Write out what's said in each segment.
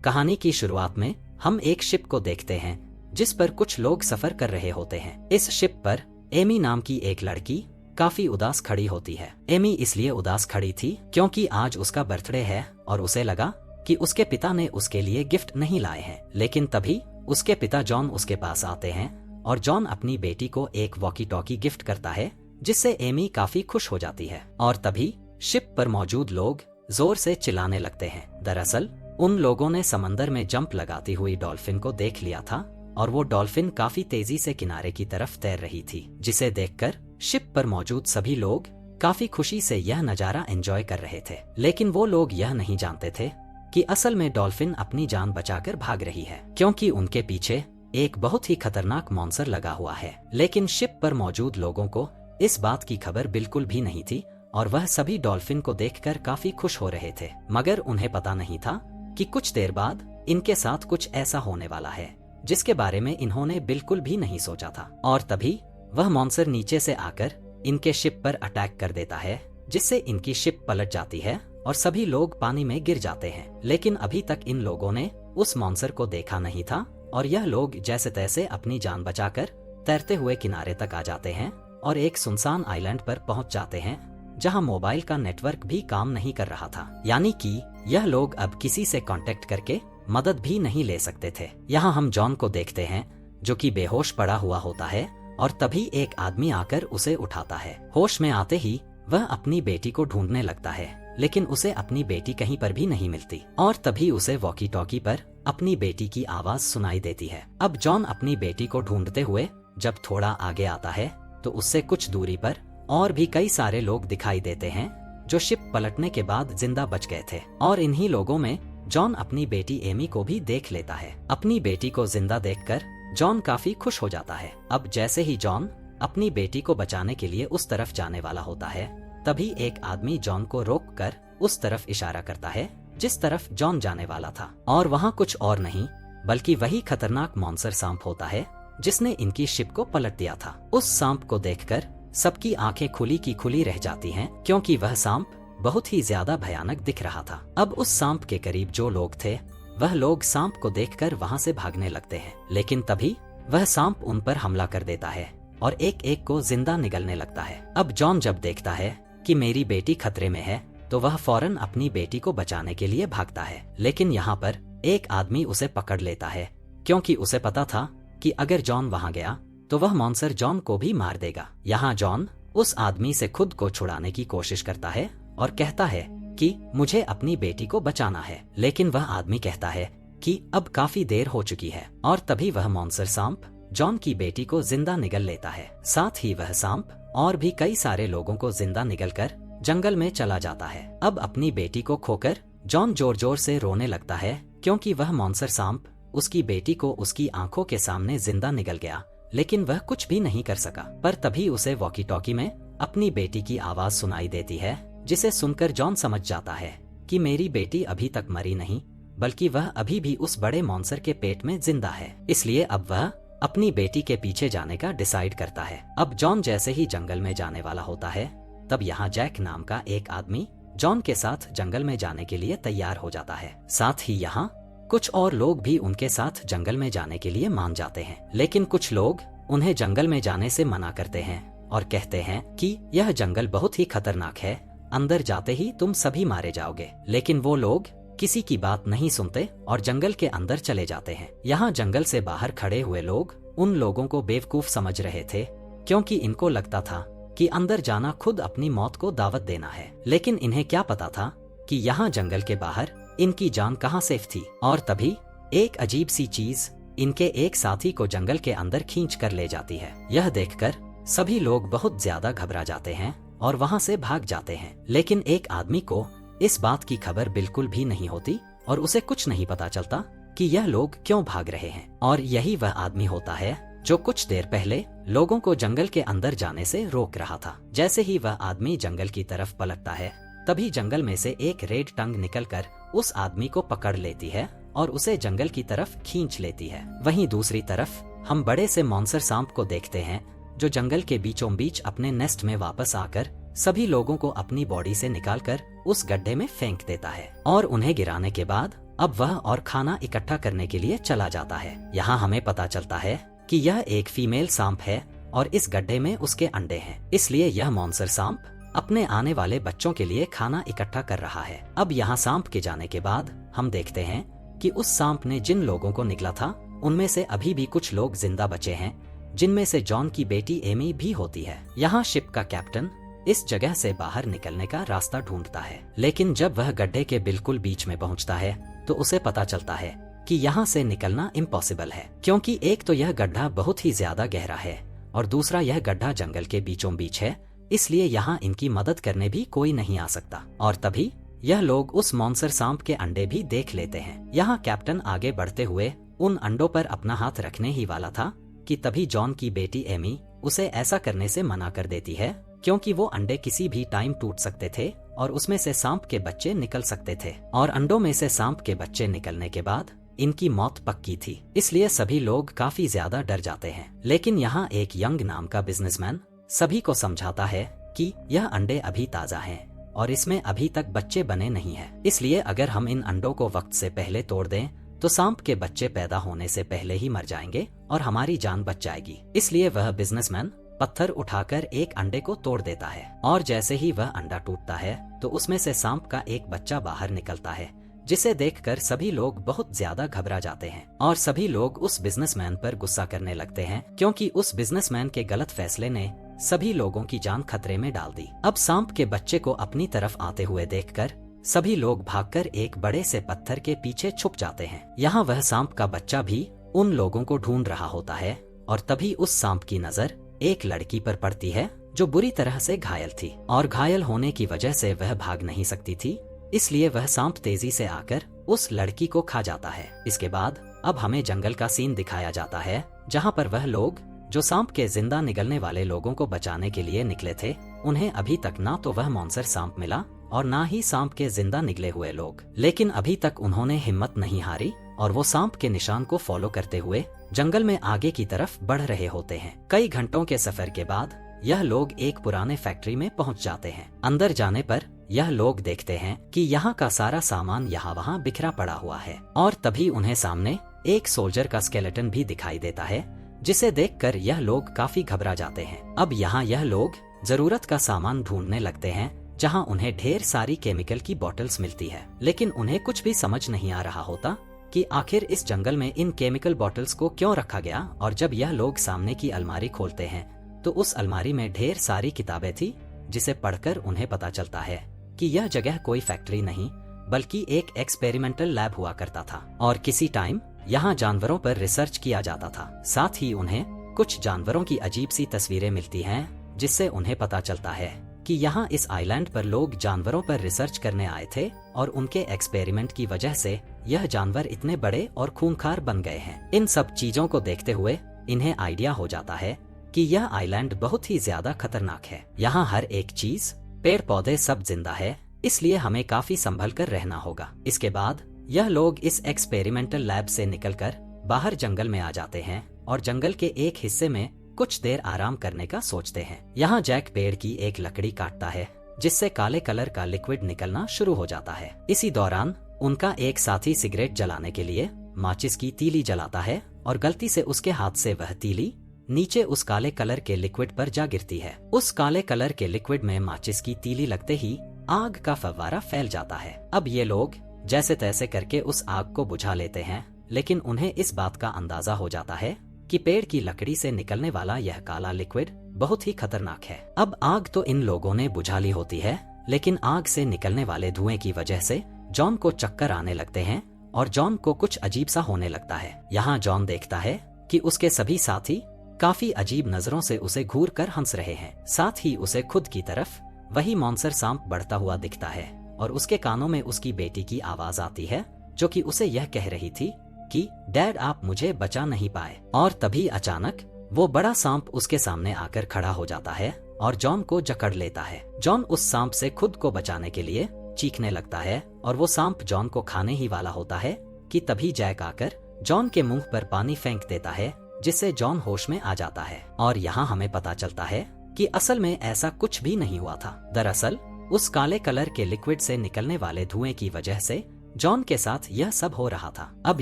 कहानी की शुरुआत में हम एक शिप को देखते हैं जिस पर कुछ लोग सफर कर रहे होते हैं। इस शिप पर एमी नाम की एक लड़की काफी उदास खड़ी होती है। एमी इसलिए उदास खड़ी थी क्योंकि आज उसका बर्थडे है और उसे लगा कि उसके पिता ने उसके लिए गिफ्ट नहीं लाए हैं। लेकिन तभी उसके पिता जॉन उसके पास आते हैं और जॉन अपनी बेटी को एक वॉकी टॉकी गिफ्ट करता है, जिससे एमी काफी खुश हो जाती है। और तभी शिप पर मौजूद लोग जोर से चिल्लाने लगते हैं। दरअसल उन लोगों ने समंदर में जंप लगाती हुई डॉल्फिन को देख लिया था और वो डॉल्फिन काफी तेजी से किनारे की तरफ तैर रही थी, जिसे देखकर शिप पर मौजूद सभी लोग काफी खुशी से यह नजारा एंजॉय कर रहे थे। लेकिन वो लोग यह नहीं जानते थे कि असल में डॉल्फिन अपनी जान बचाकर भाग रही है, क्योंकि उनके पीछे एक बहुत ही खतरनाक मॉन्स्टर लगा हुआ है। लेकिन शिप पर मौजूद लोगों को इस बात की खबर बिल्कुल भी नहीं थी और वह सभी डॉल्फिन को देखकर काफी खुश हो रहे थे, मगर उन्हें पता नहीं था कि कुछ देर बाद इनके साथ कुछ ऐसा होने वाला है जिसके बारे में इन्होंने बिल्कुल भी नहीं सोचा था। और तभी वह मॉन्स्टर नीचे से आकर इनके शिप पर अटैक कर देता है, जिससे इनकी शिप पलट जाती है और सभी लोग पानी में गिर जाते हैं। लेकिन अभी तक इन लोगों ने उस मॉन्स्टर को देखा नहीं था और यह लोग जैसे तैसे अपनी जान बचाकर तैरते हुए किनारे तक आ जाते हैं और एक सुनसान आइलैंड पर पहुंच जाते हैं जहां मोबाइल का नेटवर्क भी काम नहीं कर रहा था, यानी कि यह लोग अब किसी से कांटेक्ट करके मदद भी नहीं ले सकते थे। यहाँ हम जॉन को देखते हैं जो कि बेहोश पड़ा हुआ होता है और तभी एक आदमी आकर उसे उठाता है। होश में आते ही वह अपनी बेटी को ढूंढने लगता है, लेकिन उसे अपनी बेटी कहीं पर भी नहीं मिलती और तभी उसे वॉकी टॉकी पर अपनी बेटी की आवाज सुनाई देती है। अब जॉन अपनी बेटी को ढूंढते हुए जब थोड़ा आगे आता है तो उससे कुछ दूरी पर और भी कई सारे लोग दिखाई देते हैं जो शिप पलटने के बाद जिंदा बच गए थे। और इन्हीं लोगों में जॉन अपनी बेटी एमी को भी देख लेता है। अपनी बेटी को जिंदा देखकर जॉन काफी खुश हो जाता है। अब जैसे ही जॉन अपनी बेटी को बचाने के लिए उस तरफ जाने वाला होता है, तभी एक आदमी जॉन को रोककर उस तरफ इशारा करता है जिस तरफ जॉन जाने वाला था। और वहाँ कुछ और नहीं बल्कि वही खतरनाक मॉन्स्टर सांप होता है जिसने इनकी शिप को पलट दिया था। उस सांप को देखकर सबकी आंखें खुली की खुली रह जाती हैं, क्योंकि वह सांप बहुत ही ज्यादा भयानक दिख रहा था। अब उस सांप के करीब जो लोग थे वह लोग सांप को देखकर वहां से भागने लगते हैं, लेकिन तभी वह सांप उन पर हमला कर देता है और एक एक को जिंदा निगलने लगता है। अब जॉन जब देखता है कि मेरी बेटी खतरे में है तो वह फौरन अपनी बेटी को बचाने के लिए भागता है। लेकिन यहाँ पर एक आदमी उसे पकड़ लेता है, क्योंकि उसे पता था कि अगर जॉन वहां गया तो वह मॉन्स्टर जॉन को भी मार देगा। यहाँ जॉन उस आदमी से खुद को छुड़ाने की कोशिश करता है और कहता है कि मुझे अपनी बेटी को बचाना है, लेकिन वह आदमी कहता है कि अब काफी देर हो चुकी है। और तभी वह मॉन्स्टर सांप जॉन की बेटी को जिंदा निगल लेता है। साथ ही वह सांप और भी कई सारे लोगों को जिंदा निगलकर जंगल में चला जाता है। अब अपनी बेटी को खोकर जॉन जोर जोर से रोने लगता है, क्योंकि वह मॉन्स्टर सांप उसकी बेटी को उसकी आंखों के सामने जिंदा निगल गया, लेकिन वह कुछ भी नहीं कर सका। पर तभी उसे वॉकी टॉकी में अपनी बेटी की आवाज सुनाई देती है, जिसे सुनकर जॉन समझ जाता है कि मेरी बेटी अभी तक मरी नहीं, बल्कि वह अभी भी उस बड़े मॉन्स्टर के पेट में जिंदा है। इसलिए अब वह अपनी बेटी के पीछे जाने का डिसाइड करता है। अब जॉन जैसे ही जंगल में जाने वाला होता है, तब यहाँ जैक नाम का एक आदमी जॉन के साथ जंगल में जाने के लिए तैयार हो जाता है। साथ ही यहाँ कुछ और लोग भी उनके साथ जंगल में जाने के लिए मान जाते हैं, लेकिन कुछ लोग उन्हें जंगल में जाने से मना करते हैं और कहते हैं कि यह जंगल बहुत ही खतरनाक है, अंदर जाते ही तुम सभी मारे जाओगे। लेकिन वो लोग किसी की बात नहीं सुनते और जंगल के अंदर चले जाते हैं। यहाँ जंगल से बाहर खड़े हुए लोग उन लोगों को बेवकूफ समझ रहे थे, क्योंकि इनको लगता था कि अंदर जाना खुद अपनी मौत को दावत देना है। लेकिन इन्हें क्या पता था कि यहाँ जंगल के बाहर इनकी जान कहाँ सेफ थी। और तभी एक अजीब सी चीज इनके एक साथी को जंगल के अंदर खींच कर ले जाती है। यह देखकर सभी लोग बहुत ज्यादा घबरा जाते हैं और वहां से भाग जाते हैं। लेकिन एक आदमी को इस बात की खबर बिल्कुल भी नहीं होती और उसे कुछ नहीं पता चलता कि यह लोग क्यों भाग रहे हैं। और यही वह आदमी होता है जो कुछ देर पहले लोगों को जंगल के अंदर जाने से रोक रहा था। जैसे ही वह आदमी जंगल की तरफ पलटता है, तभी जंगल में से एक रेड टंग निकलकर उस आदमी को पकड़ लेती है और उसे जंगल की तरफ खींच लेती है। वहीं दूसरी तरफ हम बड़े से मॉन्स्टर सांप को देखते हैं जो जंगल के बीचों बीच अपने नेस्ट में वापस आकर सभी लोगों को अपनी बॉडी से निकालकर उस गड्ढे में फेंक देता है और उन्हें गिराने के बाद अब वह और खाना इकट्ठा करने के लिए चला जाता है। यहाँ हमें पता चलता है कि यह एक फीमेल सांप है और इस गड्ढे में उसके अंडे हैं, इसलिए यह मॉन्स्टर सांप अपने आने वाले बच्चों के लिए खाना इकट्ठा कर रहा है। अब यहाँ सांप के जाने के बाद हम देखते हैं कि उस सांप ने जिन लोगों को निकला था उनमें से अभी भी कुछ लोग जिंदा बचे हैं, जिनमें से जॉन की बेटी एमी भी होती है। यहाँ शिप का कैप्टन इस जगह से बाहर निकलने का रास्ता ढूंढता है, लेकिन जब वह गड्ढे के बिल्कुल बीच में पहुंचता है तो उसे पता चलता है कि यहाँ से निकलना इम्पॉसिबल है, क्योंकि एक तो यह गड्ढा बहुत ही ज्यादा गहरा है और दूसरा यह गड्ढा जंगल के बीचों बीच है, इसलिए यहाँ इनकी मदद करने भी कोई नहीं आ सकता। और तभी यह लोग उस मॉन्स्टर सांप के अंडे भी देख लेते हैं। यहाँ कैप्टन आगे बढ़ते हुए उन अंडों पर अपना हाथ रखने ही वाला था कि तभी जॉन की बेटी एमी उसे ऐसा करने से मना कर देती है, क्योंकि वो अंडे किसी भी टाइम टूट सकते थे और उसमें से सांप के बच्चे निकल सकते थे और अंडों में से सांप के बच्चे निकलने के बाद इनकी मौत पक्की थी, इसलिए सभी लोग काफी ज्यादा डर जाते हैं। लेकिन यहाँ एक यंग नाम का बिजनेसमैन सभी को समझाता है कि यह अंडे अभी ताजा हैं और इसमें अभी तक बच्चे बने नहीं हैं, इसलिए अगर हम इन अंडों को वक्त से पहले तोड़ दें तो सांप के बच्चे पैदा होने से पहले ही मर जाएंगे और हमारी जान बच जाएगी। इसलिए वह बिजनेसमैन पत्थर उठाकर एक अंडे को तोड़ देता है और जैसे ही वह अंडा टूटता है तो उसमें से सांप का एक बच्चा बाहर निकलता है, जिसे देखकर सभी लोग बहुत ज्यादा घबरा जाते हैं और सभी लोग उस बिजनेसमैन पर गुस्सा करने लगते हैं, क्योंकि उस बिजनेसमैन के गलत फैसले ने सभी लोगों की जान खतरे में डाल दी। अब सांप के बच्चे को अपनी तरफ आते हुए देखकर सभी लोग भागकर एक बड़े से पत्थर के पीछे छुप जाते हैं। यहाँ वह सांप का बच्चा भी उन लोगों को ढूंढ रहा होता है और तभी उस सांप की नजर एक लड़की पर पड़ती है जो बुरी तरह से घायल थी और घायल होने की वजह से वह भाग नहीं सकती थी, इसलिए वह सांप तेजी से आकर उस लड़की को खा जाता है। इसके बाद अब हमें जंगल का सीन दिखाया जाता है, जहाँ पर वह लोग जो सांप के जिंदा निकलने वाले लोगों को बचाने के लिए निकले थे, उन्हें अभी तक ना तो वह मॉन्स्टर सांप मिला और ना ही सांप के जिंदा निकले हुए लोग, लेकिन अभी तक उन्होंने हिम्मत नहीं हारी और वो सांप के निशान को फॉलो करते हुए जंगल में आगे की तरफ बढ़ रहे होते हैं। कई घंटों के सफर के बाद यह लोग एक पुराने फैक्ट्री में पहुंच जाते हैं। अंदर जाने पर यह लोग देखते हैं कि यहाँ का सारा सामान यहाँ वहाँ बिखरा पड़ा हुआ है और तभी उन्हें सामने एक सोल्जर का स्केलेटन भी दिखाई देता है, जिसे देखकर यह लोग काफी घबरा जाते हैं। अब यहाँ यह लोग जरूरत का सामान ढूंढने लगते हैं, जहाँ उन्हें ढेर सारी केमिकल की बॉटल्स मिलती है, लेकिन उन्हें कुछ भी समझ नहीं आ रहा होता कि आखिर इस जंगल में इन केमिकल बॉटल्स को क्यों रखा गया। और जब यह लोग सामने की अलमारी खोलते हैं तो उस अलमारी में ढेर सारी किताबें थी, जिसे पढ़कर उन्हें पता चलता है कि यह जगह कोई फैक्ट्री नहीं बल्कि एक एक्सपेरिमेंटल लैब हुआ करता था और किसी टाइम यहाँ जानवरों पर रिसर्च किया जाता था। साथ ही उन्हें कुछ जानवरों की अजीब सी तस्वीरें मिलती हैं, जिससे उन्हें पता चलता है कि यहाँ इस आइलैंड पर लोग जानवरों पर रिसर्च करने आए थे और उनके एक्सपेरिमेंट की वजह से यह जानवर इतने बड़े और खूंखार बन गए हैं। इन सब चीजों को देखते हुए इन्हें आइडिया हो जाता है कि यह आइलैंड बहुत ही ज्यादा खतरनाक है। यहाँ हर एक चीज, पेड़ पौधे सब जिंदा है, इसलिए हमें काफी संभल कर रहना होगा। इसके बाद यह लोग इस एक्सपेरिमेंटल लैब से निकलकर बाहर जंगल में आ जाते हैं और जंगल के एक हिस्से में कुछ देर आराम करने का सोचते हैं। यहाँ जैक पेड़ की एक लकड़ी काटता है, जिससे काले कलर का लिक्विड निकलना शुरू हो जाता है। इसी दौरान उनका एक साथी सिगरेट जलाने के लिए माचिस की तीली जलाता है और गलती से उसके हाथ से वह तीली नीचे उस काले कलर के लिक्विड पर जा गिरती है। उस काले कलर के लिक्विड में माचिस की तीली लगते ही आग का फव्वारा फैल जाता है। अब ये लोग जैसे तैसे करके उस आग को बुझा लेते हैं, लेकिन उन्हें इस बात का अंदाजा हो जाता है कि पेड़ की लकड़ी से निकलने वाला यह काला लिक्विड बहुत ही खतरनाक है। अब आग तो इन लोगों ने बुझा ली होती है, लेकिन आग से निकलने वाले धुएं की वजह से जॉन को चक्कर आने लगते हैं और जॉन को कुछ अजीब सा होने लगता है। यहाँ जॉन देखता है कि उसके सभी साथी काफी अजीब नजरों से उसे घूर कर हंस रहे हैं। साथ ही उसे खुद की तरफ वही मॉन्स्टर सांप बढ़ता हुआ दिखता है और उसके कानों में उसकी बेटी की आवाज आती है, जो कि उसे यह कह रही थी कि डैड आप मुझे बचा नहीं पाए। और तभी अचानक वो बड़ा सांप उसके सामने आकर खड़ा हो जाता है और जॉन को जकड़ लेता है। जॉन उस सांप से खुद को बचाने के लिए चीखने लगता है और वो सांप जॉन को खाने ही वाला होता है कि तभी जैक आकर जॉन के मुंह पर पानी फेंक देता है, जिससे जॉन होश में आ जाता है। और यहाँ हमें पता चलता है कि असल में ऐसा कुछ भी नहीं हुआ था। दरअसल उस काले कलर के लिक्विड से निकलने वाले धुएं की वजह से जॉन के साथ यह सब हो रहा था। अब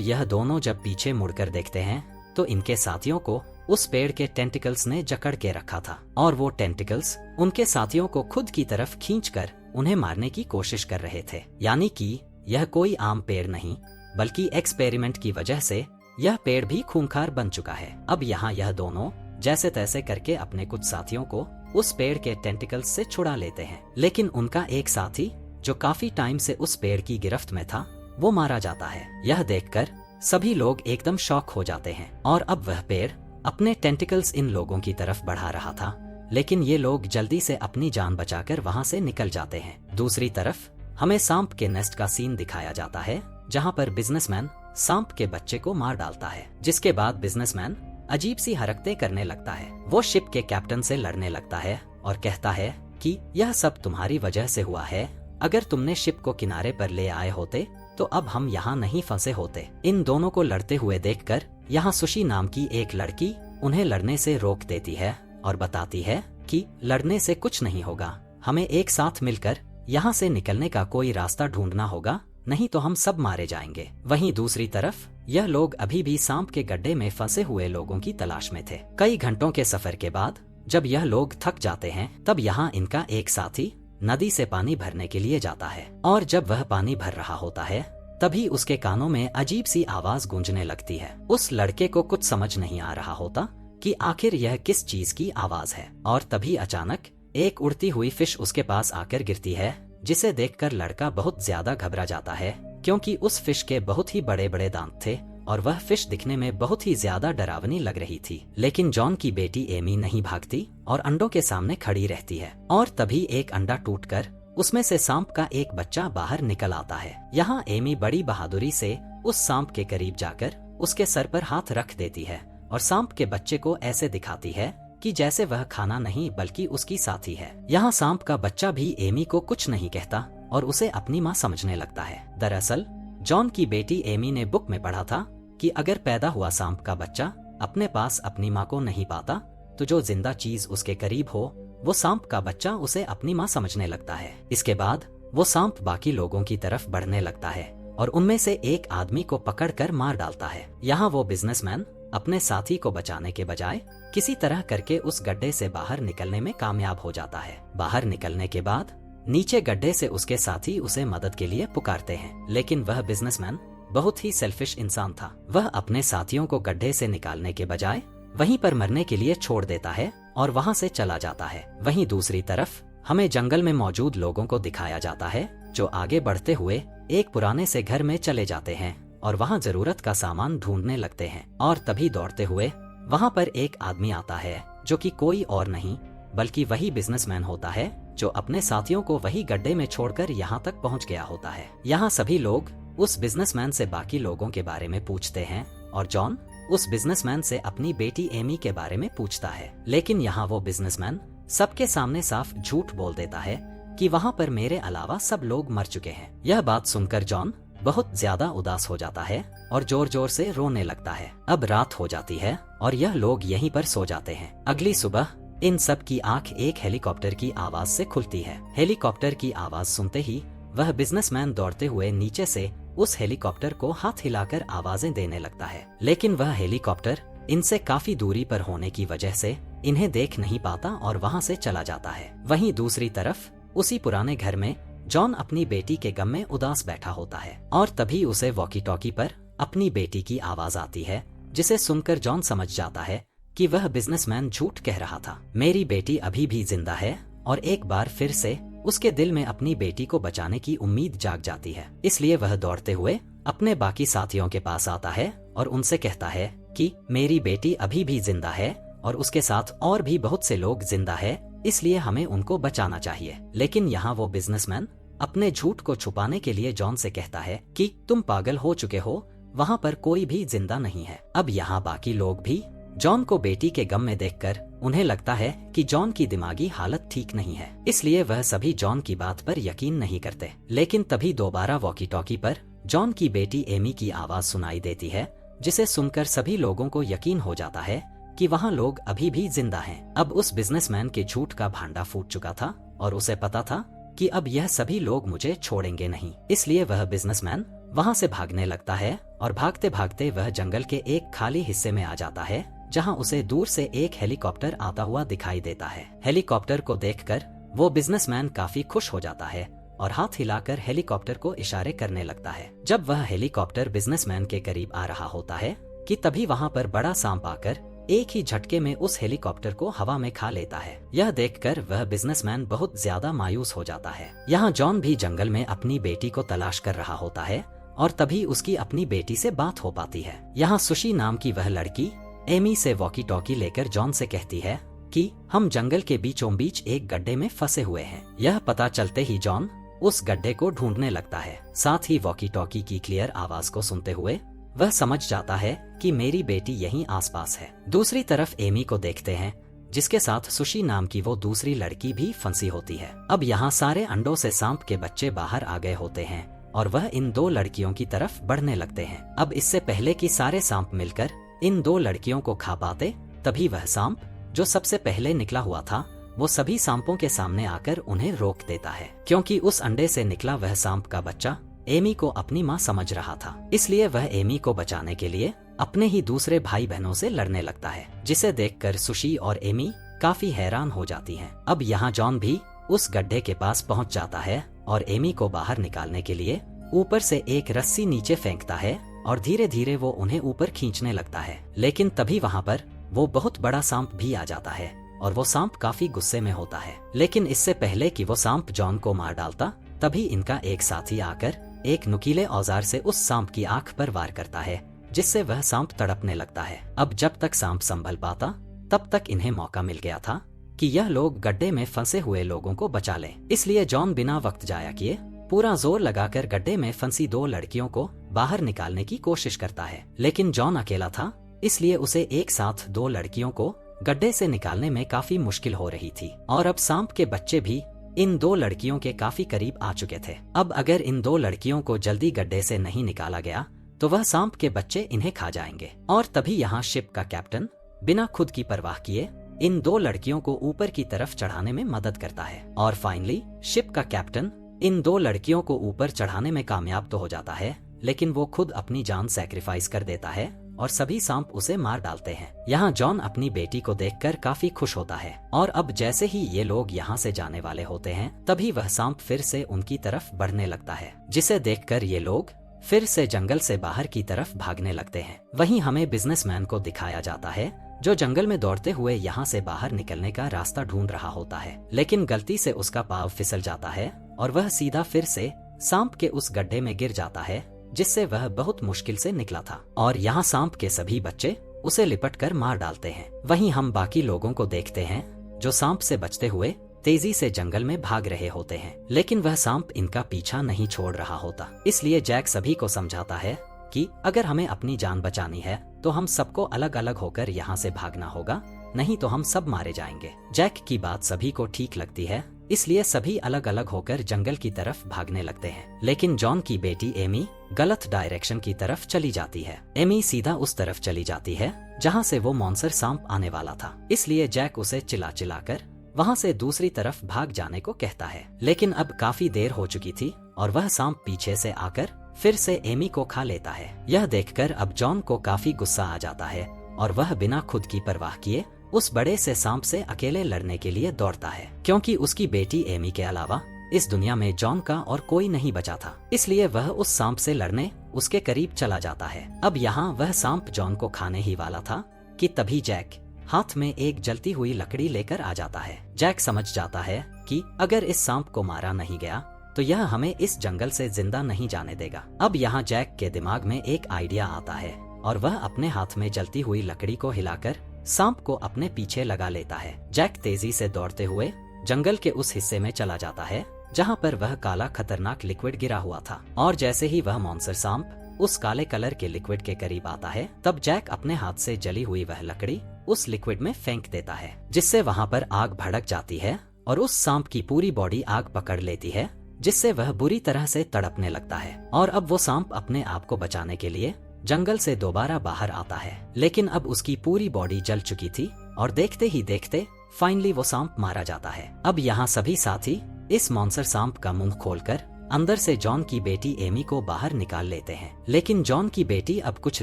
यह दोनों जब पीछे मुड़कर देखते हैं तो इनके साथियों को उस पेड़ के टेंटिकल्स ने जकड़ के रखा था और वो टेंटिकल्स उनके साथियों को खुद की तरफ खींचकर उन्हें मारने की कोशिश कर रहे थे। यानी कि यह कोई आम पेड़ नहीं बल्कि एक्सपेरिमेंट की वजह से यह पेड़ भी खूंखार बन चुका है। अब यहाँ यह दोनों जैसे तैसे करके अपने कुछ साथियों को उस पेड़ के टेंटिकल्स से छुड़ा लेते हैं, लेकिन उनका एक साथी जो काफी टाइम से उस पेड़ की गिरफ्त में था वो मारा जाता है। यह देखकर सभी लोग एकदम शॉक हो जाते हैं और अब वह पेड़ अपने टेंटिकल्स इन लोगों की तरफ बढ़ा रहा था, लेकिन ये लोग जल्दी से अपनी जान बचाकर वहां से निकल जाते हैं। दूसरी तरफ हमें सांप के नेस्ट का सीन दिखाया जाता है जहां पर बिजनेसमैन सांप के बच्चे को मार डालता है, जिसके बाद बिजनेसमैन अजीब सी हरकतें करने लगता है। वो शिप के कैप्टन से लड़ने लगता है और कहता है कि यह सब तुम्हारी वजह से हुआ है, अगर तुमने शिप को किनारे पर ले आए होते तो अब हम यहाँ नहीं फंसे होते। इन दोनों को लड़ते हुए देखकर यहाँ सुशी नाम की एक लड़की उन्हें लड़ने से रोक देती है और बताती है कि लड़ने से कुछ नहीं होगा, हमें एक साथ मिलकर यहाँ से निकलने का कोई रास्ता ढूंढना होगा, नहीं तो हम सब मारे जाएंगे। वहीं दूसरी तरफ यह लोग अभी भी सांप के गड्ढे में फंसे हुए लोगों की तलाश में थे। कई घंटों के सफर के बाद जब यह लोग थक जाते हैं तब यहाँ इनका एक साथी नदी से पानी भरने के लिए जाता है और जब वह पानी भर रहा होता है तभी उसके कानों में अजीब सी आवाज गूंजने लगती है। उस लड़के को कुछ समझ नहीं आ रहा होता कि आखिर यह किस चीज की आवाज है और तभी अचानक एक उड़ती हुई फिश उसके पास आकर गिरती है, जिसे देखकर लड़का बहुत ज्यादा घबरा जाता है क्योंकि उस फिश के बहुत ही बड़े बड़े दांत थे और वह फिश दिखने में बहुत ही ज्यादा डरावनी लग रही थी। लेकिन जॉन की बेटी एमी नहीं भागती और अंडों के सामने खड़ी रहती है और तभी एक अंडा टूटकर उसमें से सांप का एक बच्चा बाहर निकल आता है। यहाँ एमी बड़ी बहादुरी से उस सांप के करीब जाकर उसके सर पर हाथ रख देती है और सांप के बच्चे को ऐसे दिखाती है कि जैसे वह खाना नहीं बल्कि उसकी साथी है। यहाँ सांप का बच्चा भी एमी को कुछ नहीं कहता और उसे अपनी माँ समझने लगता है। दरअसल जॉन की बेटी एमी ने बुक में पढ़ा था कि अगर पैदा हुआ सांप का बच्चा अपने पास अपनी माँ को नहीं पाता तो जो जिंदा चीज उसके करीब हो वो सांप का बच्चा उसे अपनी माँ समझने लगता है। इसके बाद वो सांप बाकी लोगों की तरफ बढ़ने लगता है और उनमें से एक आदमी को पकड़कर मार डालता है। यहाँ वो बिजनेसमैन अपने साथी को बचाने के बजाय किसी तरह करके उस गड्ढे से बाहर निकलने में कामयाब हो जाता है। बाहर निकलने के बाद नीचे गड्ढे से उसके साथी उसे मदद के लिए पुकारते हैं, लेकिन वह बिजनेसमैन बहुत ही सेल्फिश इंसान था। वह अपने साथियों को गड्ढे से निकालने के बजाय वहीं पर मरने के लिए छोड़ देता है और वहां से चला जाता है। वहीं दूसरी तरफ हमें जंगल में मौजूद लोगों को दिखाया जाता है जो आगे बढ़ते हुए एक पुराने से घर में चले जाते हैं और वहां जरूरत का सामान ढूंढने लगते हैं और तभी दौड़ते हुए वहां पर एक आदमी आता है जो कि कोई और नहीं बल्कि वही बिजनेसमैन होता है जो अपने साथियों को वही गड्ढे में छोड़कर यहाँ तक पहुँच गया होता है। यहाँ सभी लोग उस बिजनेसमैन से बाकी लोगों के बारे में पूछते हैं और जॉन उस बिजनेसमैन से अपनी बेटी एमी के बारे में पूछता है, लेकिन यहाँ वो बिजनेसमैन सबके सामने साफ झूठ बोल देता है कि वहाँ पर मेरे अलावा सब लोग मर चुके हैं। यह बात सुनकर जॉन बहुत ज्यादा उदास हो जाता है और जोर जोर से रोने लगता है। अब रात हो जाती है और यह लोग यहीं पर सो जाते हैं। अगली सुबह इन सब की आंख एक हेलीकॉप्टर की आवाज से खुलती है। हेलीकॉप्टर की आवाज सुनते ही वह बिजनेसमैन दौड़ते हुए नीचे से उस हेलीकॉप्टर को हाथ हिलाकर आवाजें देने लगता है, लेकिन वह हेलीकॉप्टर इनसे काफी दूरी पर होने की वजह से इन्हें देख नहीं पाता और वहां से चला जाता है। वहीं दूसरी तरफ उसी पुराने घर में जॉन अपनी बेटी के गम में उदास बैठा होता है और तभी उसे वॉकी टॉकी पर अपनी बेटी की आवाज आती है, जिसे सुनकर जॉन समझ जाता है कि वह बिजनेसमैन झूठ कह रहा था। मेरी बेटी अभी भी जिंदा है और एक बार फिर से उसके दिल में अपनी बेटी को बचाने की उम्मीद जाग जाती है। इसलिए वह दौड़ते हुए अपने बाकी साथियों के पास आता है और उनसे कहता है कि मेरी बेटी अभी भी जिंदा है और उसके साथ और भी बहुत से लोग जिंदा है, इसलिए हमें उनको बचाना चाहिए। लेकिन यहाँ वो बिजनेसमैन अपने झूठ को छुपाने के लिए जॉन से कहता है कि तुम पागल हो चुके हो, वहाँ पर कोई भी जिंदा नहीं है। अब यहाँ बाकी लोग भी जॉन को बेटी के गम में देखकर उन्हें लगता है कि जॉन की दिमागी हालत ठीक नहीं है, इसलिए वह सभी जॉन की बात पर यकीन नहीं करते। लेकिन तभी दोबारा वॉकी टॉकी पर जॉन की बेटी एमी की आवाज सुनाई देती है, जिसे सुनकर सभी लोगों को यकीन हो जाता है कि वहाँ लोग अभी भी जिंदा हैं। अब उस बिजनेसमैन के झूठ का भांडा फूट चुका था और उसे पता था कि अब यह सभी लोग मुझे छोड़ेंगे नहीं। इसलिए वह बिजनेसमैन वहाँ से भागने लगता है और भागते भागते वह जंगल के एक खाली हिस्से में आ जाता है, जहाँ उसे दूर से एक हेलीकॉप्टर आता हुआ दिखाई देता है। हेलीकॉप्टर को देखकर वो बिजनेसमैन काफी खुश हो जाता है और हाथ हिलाकर हेलीकॉप्टर को इशारे करने लगता है। जब वह हेलीकॉप्टर बिजनेसमैन के करीब आ रहा होता है कि तभी वहाँ पर बड़ा सांप आकर एक ही झटके में उस हेलीकॉप्टर को हवा में खा लेता है। यह देखकर वह बिजनेसमैन बहुत ज्यादा मायूस हो जाता है। यहाँ जॉन भी जंगल में अपनी बेटी को तलाश कर रहा होता है और तभी उसकी अपनी बेटी से बात हो पाती है। यहाँ सुशी नाम की वह लड़की एमी से वॉकी टॉकी लेकर जॉन से कहती है कि हम जंगल के बीचों बीच एक गड्ढे में फंसे हुए हैं। यह पता चलते ही जॉन उस गड्ढे को ढूंढने लगता है। साथ ही वॉकी टॉकी की क्लियर आवाज को सुनते हुए वह समझ जाता है कि मेरी बेटी यहीं आसपास है। दूसरी तरफ एमी को देखते हैं, जिसके साथ सुशी नाम की वो दूसरी लड़की भी फंसी होती है। अब यहाँ सारे अंडों से सांप के बच्चे बाहर आ गए होते हैं और वह इन दो लड़कियों की तरफ बढ़ने लगते हैं। अब इससे पहले कि सारे सांप मिलकर इन दो लड़कियों को खा पाते, तभी वह सांप जो सबसे पहले निकला हुआ था वो सभी सांपों के सामने आकर उन्हें रोक देता है, क्योंकि उस अंडे से निकला वह सांप का बच्चा एमी को अपनी माँ समझ रहा था। इसलिए वह एमी को बचाने के लिए अपने ही दूसरे भाई बहनों से लड़ने लगता है, जिसे देखकर सुशी और एमी काफी हैरान हो जाती हैं। अब यहाँ जॉन भी उस गड्ढे के पास पहुँच जाता है और एमी को बाहर निकालने के लिए ऊपर से एक रस्सी नीचे फेंकता है और धीरे धीरे वो उन्हें ऊपर खींचने लगता है। लेकिन तभी वहाँ पर वो बहुत बड़ा सांप भी आ जाता है और वो सांप काफी गुस्से में होता है। लेकिन इससे पहले कि वो सांप जॉन को मार डालता, तभी इनका एक साथी आकर एक नुकीले औजार से उस सांप की आंख पर वार करता है, जिससे वह सांप तड़पने लगता है। अब जब तक सांप संभल पाता तब तक इन्हें मौका मिल गया था कि यह लोग गड्ढे में फंसे हुए लोगों को बचा लें। इसलिए जॉन बिना वक्त जाया किए पूरा जोर लगाकर गड्ढे में फंसी दो लड़कियों को बाहर निकालने की कोशिश करता है। लेकिन जॉन अकेला था, इसलिए उसे एक साथ दो लड़कियों को गड्ढे से निकालने में काफी मुश्किल हो रही थी और अब सांप के बच्चे भी इन दो लड़कियों के काफी करीब आ चुके थे। अब अगर इन दो लड़कियों को जल्दी गड्ढे से नहीं निकाला गया तो वह सांप के बच्चे इन्हें खा जाएंगे। और तभी यहाँ शिप का कैप्टन बिना खुद की परवाह किए इन दो लड़कियों को ऊपर की तरफ चढ़ाने में मदद करता है। और फाइनली शिप का कैप्टन इन दो लड़कियों को ऊपर चढ़ाने में कामयाब तो हो जाता है, लेकिन वो खुद अपनी जान सैक्रिफाइस कर देता है और सभी सांप उसे मार डालते हैं। यहाँ जॉन अपनी बेटी को देखकर काफी खुश होता है और अब जैसे ही ये लोग यहाँ से जाने वाले होते हैं, तभी वह सांप फिर से उनकी तरफ बढ़ने लगता है, जिसे देखकर ये लोग फिर से जंगल से बाहर की तरफ भागने लगते हैं। वहीं हमें बिजनेसमैन को दिखाया जाता है, जो जंगल में दौड़ते हुए यहाँ से बाहर निकलने का रास्ता ढूंढ रहा होता है, लेकिन गलती से उसका पाँव फिसल जाता है और वह सीधा फिर से सांप के उस गड्ढे में गिर जाता है, जिससे वह बहुत मुश्किल से निकला था। और यहाँ सांप के सभी बच्चे उसे लिपट कर मार डालते हैं। वहीं हम बाकी लोगों को देखते हैं जो सांप से बचते हुए तेजी से जंगल में भाग रहे होते हैं, लेकिन वह सांप इनका पीछा नहीं छोड़ रहा होता। इसलिए जैक सभी को समझाता है कि अगर हमें अपनी जान बचानी है तो हम सबको अलग अलग होकर यहाँ से भागना होगा, नहीं तो हम सब मारे जाएंगे। जैक की बात सभी को ठीक लगती है, इसलिए सभी अलग अलग होकर जंगल की तरफ भागने लगते हैं। लेकिन जॉन की बेटी एमी गलत डायरेक्शन की तरफ चली जाती है। एमी सीधा उस तरफ चली जाती है जहाँ से वो मॉन्स्टर सांप आने वाला था। इसलिए जैक उसे चिल्ला चिल्लाकर वहाँ से दूसरी तरफ भाग जाने को कहता है। लेकिन अब काफी देर हो चुकी थी और वह सांप पीछे से आकर फिर से एमी को खा लेता है। यह देखकर अब जॉन को काफी गुस्सा आ जाता है और वह बिना खुद की परवाह किए उस बड़े से सांप से अकेले लड़ने के लिए दौड़ता है, क्योंकि उसकी बेटी एमी के अलावा इस दुनिया में जॉन का और कोई नहीं बचा था। इसलिए वह उस सांप से लड़ने उसके करीब चला जाता है। अब यहाँ वह सांप जॉन को खाने ही वाला था कि तभी जैक हाथ में एक जलती हुई लकड़ी लेकर आ जाता है। जैक समझ जाता है कि अगर इस सांप को मारा नहीं गया तो यह हमें इस जंगल से जिंदा नहीं जाने देगा। अब यहाँ जैक के दिमाग में एक आइडिया आता है और वह अपने हाथ में जलती हुई लकड़ी को हिलाकर सांप को अपने पीछे लगा लेता है। जैक तेजी से दौड़ते हुए जंगल के उस हिस्से में चला जाता है जहाँ पर वह काला खतरनाक लिक्विड गिरा हुआ था। और जैसे ही वह मॉन्स्टर सांप उस काले कलर के लिक्विड के करीब आता है, तब जैक अपने हाथ से जली हुई वह लकड़ी उस लिक्विड में फेंक देता है, जिससे वहाँ पर आग भड़क जाती है और उस सांप की पूरी बॉडी आग पकड़ लेती है, जिससे वह बुरी तरह से तड़पने लगता है। और अब वो सांप अपने आप को बचाने के लिए जंगल से दोबारा बाहर आता है, लेकिन अब उसकी पूरी बॉडी जल चुकी थी और देखते ही देखते फाइनली वो सांप मारा जाता है। अब यहाँ सभी साथी इस मॉन्स्टर सांप का मुंह खोलकर अंदर से जॉन की बेटी एमी को बाहर निकाल लेते हैं, लेकिन जॉन की बेटी अब कुछ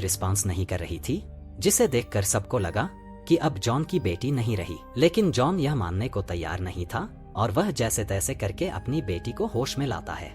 रिस्पॉन्स नहीं कर रही थी, जिसे देखकर सबको लगा कि अब जॉन की बेटी नहीं रही। लेकिन जॉन यह मानने को तैयार नहीं था और वह जैसे तैसे करके अपनी बेटी को होश में लाता है।